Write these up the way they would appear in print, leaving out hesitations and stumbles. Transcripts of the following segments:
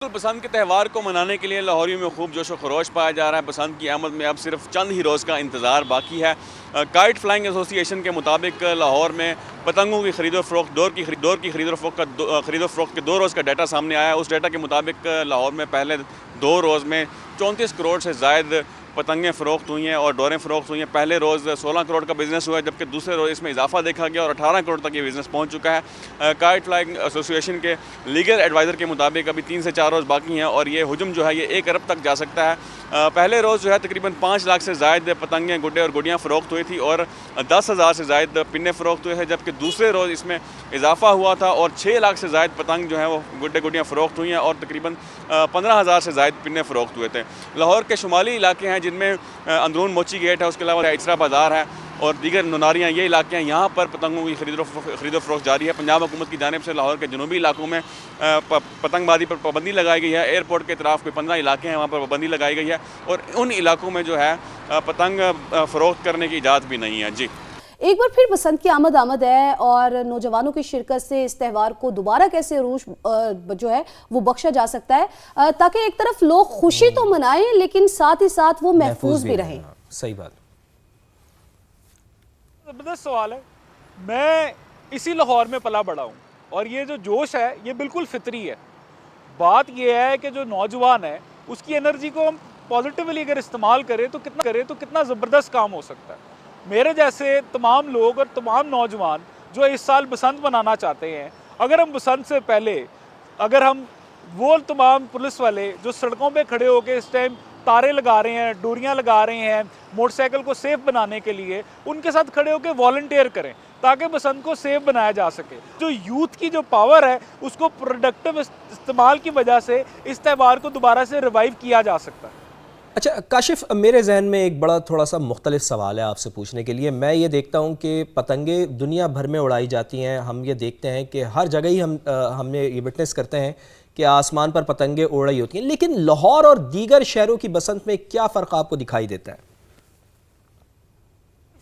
बसंत के त्यौहार को मनाने के लिए लाहौरियों में खूब जोश व खरोश पाया जा रहा है। बसंत की आमद में अब सिर्फ चंद ही रोज़ का इंतज़ार बाकी है। काइट फ्लाइंग एसोसिएशन के मुताबिक लाहौर में पतंगों की खरीदो फरोख्त दौर की खरीदो फरोख्त के 2 रोज़ का डाटा सामने आया है। उस डाटा के मुताबिक लाहौर में पहले 2 रोज़ में 34 करोड़ से ज़ायद पतंगें फ़रोख्त हुई हैं और डोरें फ़रोख्त हुई हैं। पहले रोज़ 16 करोड़ का बिज़नेस हुआ है, जबकि दूसरे रोज़ इसमें इजाफा देखा गया और 18 करोड़ तक ये बिज़नेस पहुंच चुका है। काइट फ्लाइंग एसोसिएशन के लीगल एडवाइज़र के मुताबिक अभी 3 से 4 रोज़ बाकी हैं और ये हुजूम जो है ये 1 अरब तक जा सकता है। पहले रोज़ जो है तकरीबन 5 लाख से ज़ायद पतंगें, गुड्डे और गुड़ियाँ फ़रोख्त हुई थी और 10,000 से ज़ायद पिन्ने फ़रोख्त हुए थे, जबकि दूसरे रोज़ इसमें इजाफा हुआ था और 6 लाख से ज़ायद पतंग जो है वो गुड्डे गुड़ियाँ फ़रोख्त हुई हैं और तकरीबन 15,000 से ज़ायद पिन्ने फ़रोख्त हुए थे। लाहौर के शुमाली इलाके हैं जिनमें अंदरून मोची गेट है, उसके अलावा इचरा बाज़ार है और दीगर नुनारियाँ, ये इलाके हैं, यहाँ पर पतंगों की खरीदो फरोख्त जारी है। पंजाब हुकूमत की जानिब से लाहौर के जनूबी इलाकों में पतंगबाजी पर पाबंदी लगाई गई है। एयरपोर्ट के तरफ कोई 15 इलाके हैं, वहाँ पर पाबंदी लगाई गई है और उन इलाकों में जो है पतंग फ़रोख्त करने की इजाज़त भी नहीं है। जी, एक बार फिर बसंत की आमद है और नौजवानों की शिरकत से इस त्यौहार को दोबारा कैसे रूश जो है वो बख्शा जा सकता है ताकि एक तरफ लोग खुशी तो मनाएं लेकिन साथ ही साथ वो महफूज भी रहें। सही बात। ज़बरदस्त सवाल है। मैं इसी लाहौर में पला बड़ा हूँ और ये जो जोश है ये बिल्कुल फितरी है। बात ये है कि जो नौजवान है उसकी एनर्जी को हम पॉजिटिवली अगर इस्तेमाल करें तो कितना ज़बरदस्त काम हो सकता है। मेरे जैसे तमाम लोग और तमाम नौजवान जो इस साल बसंत मनाना चाहते हैं, अगर हम बसंत से पहले अगर हम वो तमाम पुलिस वाले जो सड़कों पे खड़े होकर इस टाइम तारे लगा रहे हैं, डोरियां लगा रहे हैं मोटरसाइकिल को सेफ बनाने के लिए, उनके साथ खड़े होकर वॉलंटियर करें ताकि बसंत को सेफ बनाया जा सके। जो यूथ की जो पावर है उसको प्रोडक्टिव इस्तेमाल की वजह से इस त्यौहार को दोबारा से रिवाइव किया जा सकता है। अच्छा काशिफ, मेरे जहन में एक बड़ा थोड़ा सा मुख्तलिफ सवाल है आपसे पूछने के लिए। मैं ये देखता हूँ कि पतंगे दुनिया भर में उड़ाई जाती हैं। हम ये देखते हैं कि हर जगह ही हमने ये विटनेस करते हैं कि आसमान पर पतंगे उड़ रही होती हैं, लेकिन लाहौर और दीगर शहरों की बसंत में क्या फ़र्क आपको दिखाई देता है?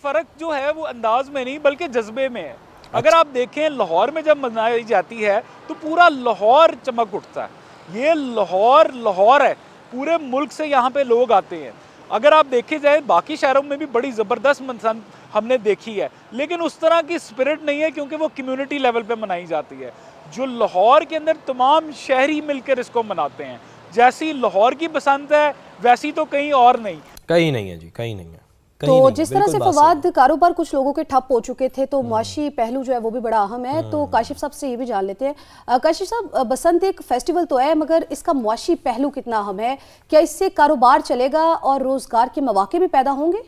फ़र्क जो है वो अंदाज में नहीं बल्कि जज्बे में है। अगर आप देखें लाहौर में जब मनाई जाती है तो पूरा लाहौर चमक उठता है। ये लाहौर है, पूरे मुल्क से यहाँ पे लोग आते हैं। अगर आप देखे जाए बाकी शहरों में भी बड़ी ज़बरदस्त बसंत हमने देखी है, लेकिन उस तरह की स्पिरिट नहीं है क्योंकि वो कम्युनिटी लेवल पे मनाई जाती है। जो लाहौर के अंदर तमाम शहरी मिलकर इसको मनाते हैं। जैसी लाहौर की बसंत है वैसी तो कहीं और नहीं, कहीं नहीं है जी, कहीं नहीं है। तो जिस तरह से फवाद कारोबार कुछ लोगों के ठप हो चुके थे तो मुआशी पहलू जो है वो भी बड़ा अहम है। तो काशिफ साहब से ये भी जान लेते हैं। काशिफ साहब, बसंत एक फेस्टिवल तो है मगर इसका मुआशी पहलू कितना अहम है? क्या इससे कारोबार चलेगा और रोजगार के मौके भी पैदा होंगे?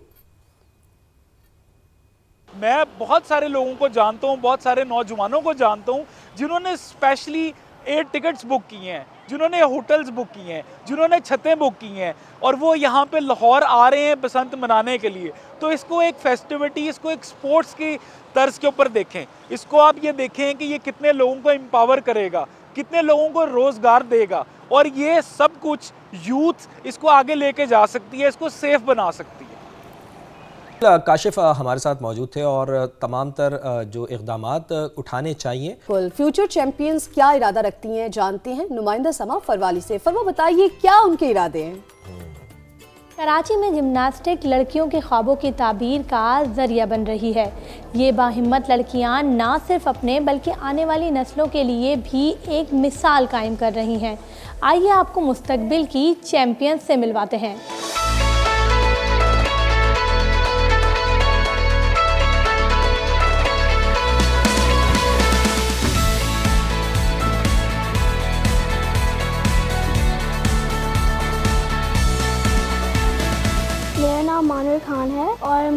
मैं बहुत सारे लोगों को जानता हूँ, बहुत सारे नौजवानों को जानता हूँ जिन्होंने स्पेशली एयर टिकट्स बुक किए हैं, जिन्होंने होटल्स बुक किए हैं, जिन्होंने छतें बुक की हैं और वो यहाँ पे लाहौर आ रहे हैं बसंत मनाने के लिए। तो इसको एक फेस्टिविटी, इसको एक स्पोर्ट्स की तर्ज के ऊपर देखें। इसको आप ये देखें कि ये कितने लोगों को एम्पावर करेगा, कितने लोगों को रोज़गार देगा और ये सब कुछ यूथ इसको आगे लेके जा सकती है, इसको सेफ बना सकती है। काशिफ हमारे साथ मौजूद थे और तमाम तर जो इक़दामात उठाने चाहिए। फ्यूचर चैंपियंस क्या इरादा रखती हैं जानते हैं नुमाइंदा समा फरवाली से। फरमा बताइए क्या उनके इरादे हैं? कराची में जिम्नास्टिक लड़कियों के ख्वाबों की ताबीर का ज़रिया बन रही है। ये बाहिम्मत लड़कियां ना सिर्फ अपने बल्कि आने वाली नस्लों के लिए भी एक मिसाल कायम कर रही हैं। आइए आपको मुस्तकबिल की चैंपियंस से मिलवाते हैं। मेरा नाम मानूर खान है और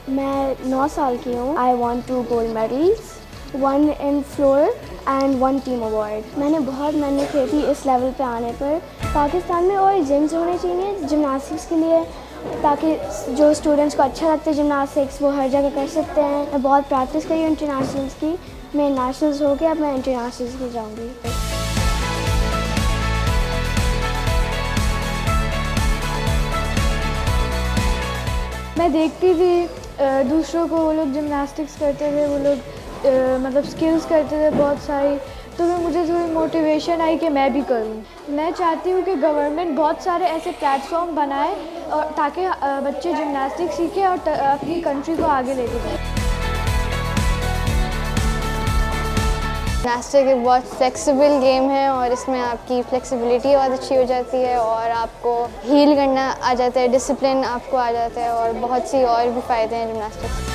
मैं 9 साल की हूँ। I want 2 gold medals, 1 in floor and 1 team award. मैंने बहुत मेहनत की थी इस लेवल पे आने पर। पाकिस्तान में और जिम्स होने चाहिए जिम्नास्टिक्स के लिए ताकि जो स्टूडेंट्स को अच्छा लगता है जिम्नास्टिक्स वो हर जगह कर सकते हैं। मैं बहुत प्रैक्टिस करी इंटरनेशनल्स की। मैं नेशनल्स हो गया, अब मैं इंटरनेशनल्स की जाऊँगी। मैं देखती थी दूसरों को, वो लोग जिम्नास्टिक्स करते थे, वो लोग मतलब स्किल्स करते थे बहुत सारी, तो फिर मुझे थोड़ी मोटिवेशन आई कि मैं भी करूं। मैं चाहती हूं कि गवर्नमेंट बहुत सारे ऐसे प्लेटफॉर्म बनाए और ताकि बच्चे जिम्नास्टिक सीखें और अपनी कंट्री को आगे लेके जाएं। जिम्नास्टिक एक बहुत फ्लेक्सिबल गेम है और इसमें आपकी फ्लेक्सिबिलिटी बहुत अच्छी हो जाती है और आपको हील करना आ जाता है, डिसिप्लिन आपको आ जाता है और बहुत सी और भी फ़ायदे हैं जिम्नास्टिक।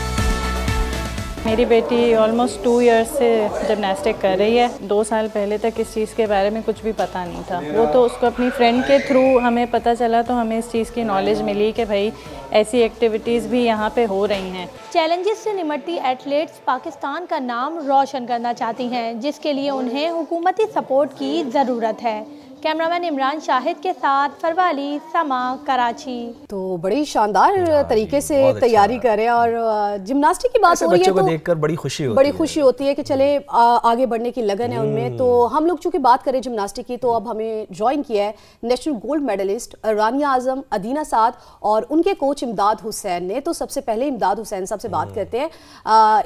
मेरी बेटी ऑलमोस्ट 2 इयर्स से जिम्नास्टिक कर रही है। 2 साल पहले तक इस चीज़ के बारे में कुछ भी पता नहीं था। वो तो उसको अपनी फ्रेंड के थ्रू हमें पता चला, तो हमें इस चीज़ की नॉलेज मिली कि भाई ऐसी एक्टिविटीज़ भी यहाँ पे हो रही हैं। चैलेंजेस से निमटती एथलीट्स पाकिस्तान का नाम रोशन करना चाहती हैं, जिसके लिए उन्हें हुकूमती सपोर्ट की ज़रूरत है। कैमरामैन इमरान शाहिद के साथ फरवाली, समा, कराची। तो बड़ी शानदार तरीके से तैयारी करें और जिम्नास्टिक की बात हो रही है बच्चों को तो देखकर बड़ी खुशी होती है कि चले आगे बढ़ने की लगन है उनमें। तो हम लोग चूंकि बात करें जिम्नास्टिक की, तो अब हमें ज्वाइन किया है नेशनल गोल्ड मेडलिस्ट रानिया आजम, अदीना साद और उनके कोच इमदाद हुसैन ने। तो सबसे पहले इमदाद हुसैन साहब से बात करते हैं।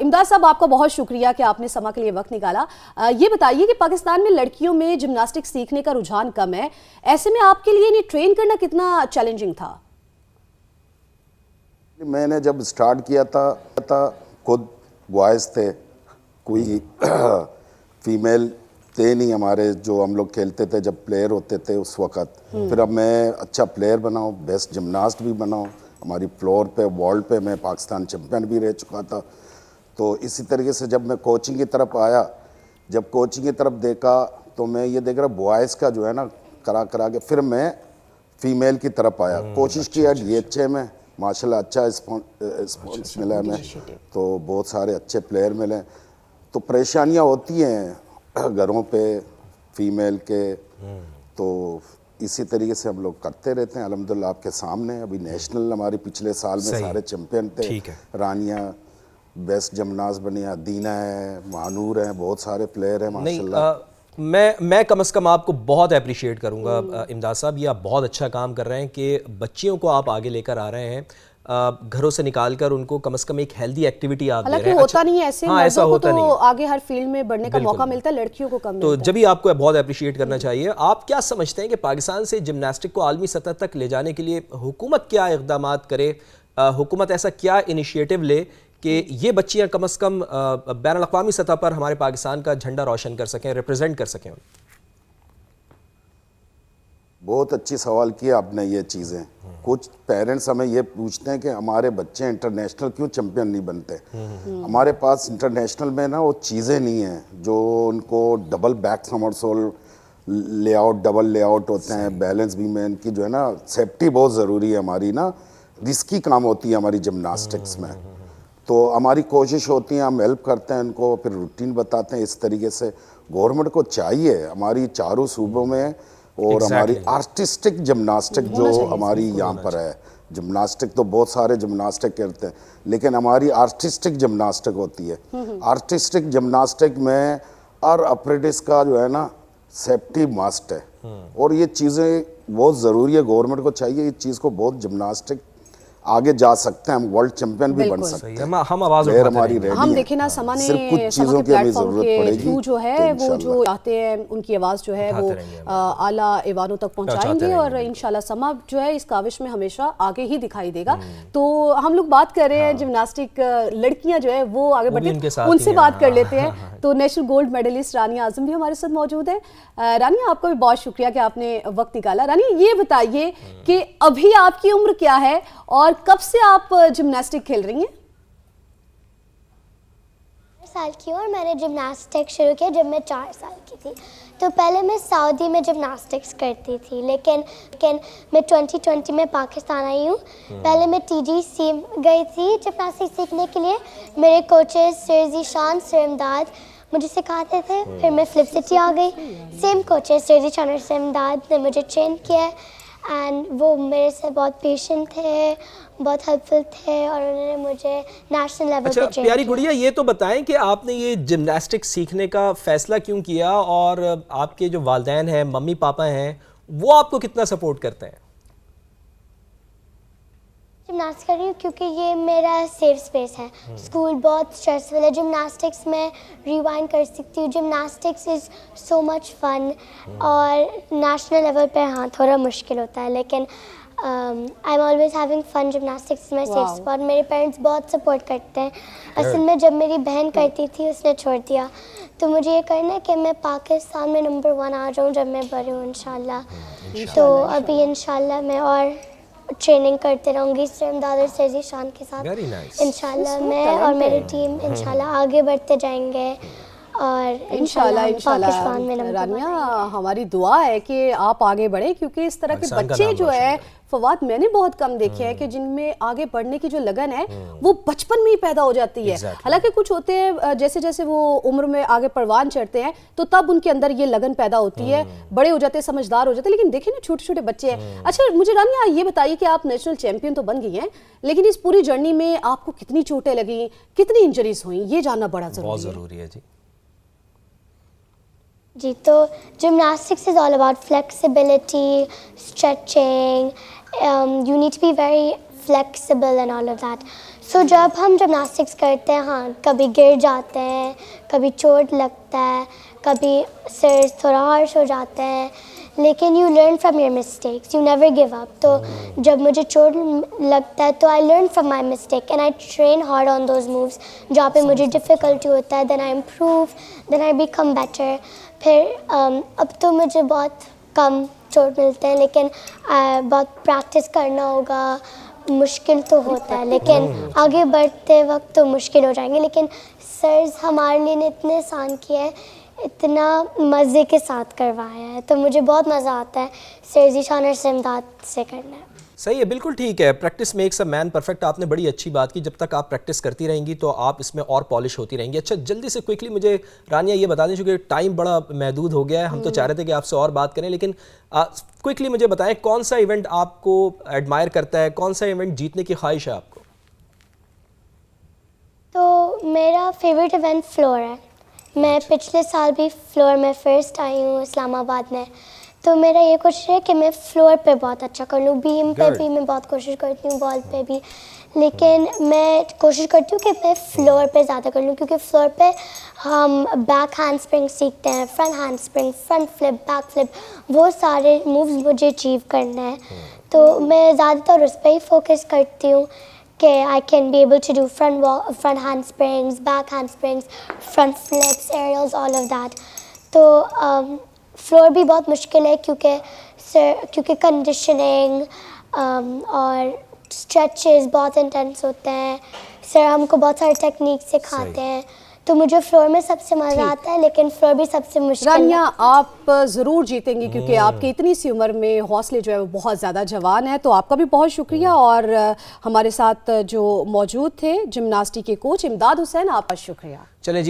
इमदाद साहब, आपका बहुत शुक्रिया कि आपने समा के लिए वक्त निकाला। ये बताइए कि पाकिस्तान में लड़कियों में जिम्नास्टिक सीखने का रुझान कम है, ऐसे में आपके लिए इन्हें ट्रेन करना कितना चैलेंजिंग था? मैंने जब स्टार्ट किया था खुद बॉयज़ थे, कोई फीमेल थे नहीं हमारे जो हम लोग खेलते थे जब प्लेयर होते थे उस वक़्त। फिर अब मैं अच्छा प्लेयर बनाऊँ, बेस्ट जिम्नास्ट भी बनाऊँ, हमारी फ्लोर पे वर्ल्ड पे मैं पाकिस्तान चैम्पियन भी रह चुका था। तो इसी तरीके से जब मैं कोचिंग की तरफ आया, जब कोचिंग की तरफ देखा तो मैं ये देख रहा बॉयज़ का जो है ना करा के फिर मैं फ़ीमेल की तरफ आया। कोशिश किया DHA में, माशाल्लाह अच्छा रिस्पॉन्स मिला हमें, तो बहुत सारे अच्छे प्लेयर मिले। तो परेशानियां होती हैं घरों पे फ़ीमेल के, तो इसी तरीके से हम लोग करते रहते हैं। अल्हम्दुलिल्लाह आपके सामने अभी नेशनल हमारे पिछले साल में सारे चैम्पियन थे। रानिया बेस्ट जिम्नास्ट बनी, अदीना है, मानूर हैं, बहुत सारे प्लेयर हैं माशाल्लाह। मैं कम से कम आपको बहुत अप्रिशिएट करूंगा इमदाद साहब, ये आप बहुत अच्छा काम कर रहे हैं कि बच्चियों को आप आगे लेकर आ रहे हैं। घरों से निकालकर उनको कम से कम एक हेल्दी एक्टिविटी आप दे रहे हैं। हालांकि होता नहीं है ऐसे, हाँ, ऐसा होता तो नहीं है। आगे हर फील्ड में बढ़ने का मौका मिलता है, लड़कियों को कम मिलता है। तो जब भी आपको बहुत अप्रिशिएट करना चाहिए। आप क्या समझते हैं कि पाकिस्तान से जिम्नास्टिक को आलमी सतह तक ले जाने के लिए हुकूमत क्या इक़दाम करे, हुकूमत ऐसा क्या इनिशिएटिव ले कि ये बच्चियां कम से कम बैन अल-अक़वामी सतह पर हमारे पाकिस्तान का झंडा रोशन कर सकें, रिप्रेजेंट कर सकें? बहुत अच्छी सवाल किया आपने ये चीज़ें। कुछ पेरेंट्स हमें ये पूछते हैं कि हमारे बच्चे इंटरनेशनल क्यों चैम्पियन नहीं बनते। हमारे पास इंटरनेशनल में ना वो चीज़ें नहीं हैं जो उनको double back somersault layout, double layout होते हैं, बैलेंस भी में इनकी जो है ना सेफ्टी बहुत ज़रूरी है। हमारी ना रिस्की काम होती है हमारी जिम्नास्टिक्स में। तो हमारी कोशिश होती है, हम हेल्प करते हैं इनको, फिर रूटीन बताते हैं इस तरीके से। गवर्नमेंट को चाहिए हमारी चारों सूबों में और हमारी आर्टिस्टिक जिम्नास्टिक जो हमारी यहाँ पर है, जिम्नास्टिक तो बहुत सारे जिम्नास्टिक करते हैं, लेकिन हमारी आर्टिस्टिक जिम्नास्टिक होती है। आर्टिस्टिक जिम्नास्टिक में हर अप्रेंटिस का जो है ना सेफ्टी मस्ट है और ये चीज़ें बहुत ज़रूरी है। गवर्नमेंट को चाहिए इस चीज़ को, बहुत जिम्नास्टिक आगे जा सकते हैं, हम वर्ल्ड चैंपियन भी बन सकते हैं। हम आवाज़ हमारी रेडी हम देखें ना, समा ने कुछ चीज़ों की हमें ज़रूरत पड़ेगी थ्रू जो है वो जो चाहते हैं उनकी आवाज़ जो है वो आला ऐवानों तक पहुंचाएंगे और इंशाल्लाह समा जो है इस काविश में हमेशा आगे ही दिखाई देगा। तो हम लोग बात कर रहे हैं जिम्नास्टिक लड़कियां जो है वो आगे बढ़ती हैं, उनसे बात कर लेते हैं। तो नेशनल गोल्ड मेडलिस्ट रानिया आजम भी हमारे साथ मौजूद है। रानिया, आपका भी बहुत शुक्रिया कि आपने वक्त निकाला। रानिया, ये बताइए कि अभी आपकी उम्र क्या है और कब से आप जिम्नास्टिक खेल रही हैं? 4 साल की हूँ और मैंने जिम्नास्टिक शुरू किया जब मैं 4 साल की थी। तो पहले मैं सऊदी में जिम्नास्टिक्स करती थी, लेकिन मैं 2020 में पाकिस्तान आई हूँ। पहले मैं TGC गई थी जिम्नास्टिक सीखने के लिए। मेरे कोचेस सर ज़ीशान, सर इमदाद मुझे सिखाते थे। फिर मैं फ्लिप सिटी आ गई, सेम कोचेस सर ज़ीशान और सर इमदाद ने मुझे ट्रेन किया एंड वो मेरे से बहुत पेशेंट थे, बहुत हेल्पफुल थे और उन्होंने मुझे नेशनल लेवल पे ट्रेन किया। प्यारी गुड़िया, ये तो बताएं कि आपने ये जिम्नास्टिक सीखने का फ़ैसला क्यों किया और आपके जो वालिदैन हैं, मम्मी पापा हैं, वो आपको कितना सपोर्ट करते हैं? जिमनास्टिक्स कर रही हूँ क्योंकि ये मेरा सेफ स्पेस है। स्कूल बहुत स्ट्रेसफुल है, जिमनास्टिक्स में रिवाइंड कर सकती हूँ। Gymnastics is so much fun और नेशनल लेवल पे हाँ थोड़ा मुश्किल होता है, लेकिन I am always having fun. Gymnastics my safe spot. मेरे पेरेंट्स बहुत सपोर्ट करते हैं। असल में जब मेरी बहन करती थी उसने छोड़ दिया, तो मुझे ये करना है कि मैं पाकिस्तान में नंबर 1 आ जाऊँ जब मैं बड़ी हूँ इंशाल्लाह। तो अभी इंशाल्लाह मैं और ट्रेनिंग करते रहूँगी सर इमदाद और सर ज़ीशान के साथ। इंशाल्लाह मैं और मेरी टीम इंशाल्लाह आगे बढ़ते जाएंगे और इंशाल्लाह पाकिस्तान में नंबर 1। रानिया, हमारी दुआ है कि आप आगे बढ़े, क्योंकि इस तरह के बच्चे जो है फवाद मैंने बहुत कम देखे हैं कि जिनमें आगे बढ़ने की जो लगन है वो बचपन में ही पैदा हो जाती है। हालांकि कुछ होते हैं जैसे जैसे वो उम्र में आगे परवान चढ़ते हैं तो तब उनके अंदर ये लगन पैदा होती है, बड़े हो जाते हैं, समझदार हो जाते हैं। लेकिन देखिए ना, छोटे छोटे बच्चे हैं। अच्छा मुझे रानिया ये बताइए कि आप नेशनल चैंपियन तो बन गई हैं, लेकिन इस पूरी जर्नी में आपको कितनी चोटें लगी, कितनी इंजरीज हुई, ये जानना बड़ा जरूरी है। जी, तो gymnastics is all about flexibility, stretching, you need to be very flexible and all of that. So जब हम जिमनास्टिक्स करते हैं हाँ कभी गिर जाते हैं, कभी चोट लगता है, कभी सिर थोड़ा हार्श हो जाते हैं, लेकिन you learn from your mistakes, you never give up. तो जब मुझे चोट लगता है तो I learn from my mistake and I train hard on those moves. जहाँ पे मुझे difficulty होता है then I improve, then I become better. फिर अब तो मुझे बहुत कम चोट मिलते हैं, लेकिन बहुत प्रैक्टिस करना होगा। मुश्किल तो होता है, लेकिन आगे बढ़ते वक्त तो मुश्किल हो जाएंगे। लेकिन सर्स हमारे लिए ने इतने आसान किया है, इतना मज़े के साथ करवाया है, तो मुझे बहुत मज़ा आता है सर ज़ीशान और सर इमदाद से करना है। सही है, बिल्कुल ठीक है। Practice makes a man perfect. आपने बड़ी अच्छी बात की। जब तक आप प्रैक्टिस करती रहेंगी तो आप इसमें और पॉलिश होती रहेंगी। अच्छा, जल्दी से क्विकली मुझे रानिया ये बता दें, चूँकि टाइम बड़ा महदूद हो गया है, हम तो चाह रहे थे कि आपसे और बात करें, लेकिन क्विकली मुझे बताएं कौन सा इवेंट आपको एडमायर करता है, कौन सा इवेंट जीतने की ख्वाहिश है आपको? तो मेरा फेवरेट इवेंट फ्लोर है। मैं पिछले साल भी फ्लोर में फ़र्स्ट आई हूँ इस्लामाबाद में, तो मेरा ये कोशिश है कि मैं फ्लोर पे बहुत अच्छा कर लूँ। बीम पे भी मैं बहुत कोशिश करती हूँ, बॉल पे भी, लेकिन मैं कोशिश करती हूँ कि मैं फ्लोर पे ज़्यादा कर लूँ, क्योंकि फ्लोर पे हम बैक हैंड स्प्रिंग सीखते हैं, front hand spring, front flip, back flip, वो सारे मूव्स मुझे अचीव करना है। तो मैं ज़्यादातर उस पर ही फोकस करती हूँ कि I can be able to do front hand springs, back hand springs, front flips, aerials, all of that. तो फ्लोर भी बहुत मुश्किल है क्योंकि कंडीशनिंग और स्ट्रेचेस बहुत इंटेंस होते हैं। सर हमको बहुत सारे टेक्निक सिखाते हैं, तो मुझे फ्लोर में सबसे मज़ा आता है, लेकिन फ्लोर भी सबसे मुश्किल है। रानिया, आप ज़रूर जीतेंगी क्योंकि आपकी इतनी सी उम्र में हौसले जो है वो बहुत ज़्यादा जवान है। तो आपका भी बहुत शुक्रिया। और हमारे साथ जो मौजूद थे जिम्नास्टिक के कोच इमदाद हुसैन, आपका शुक्रिया। चलें जी।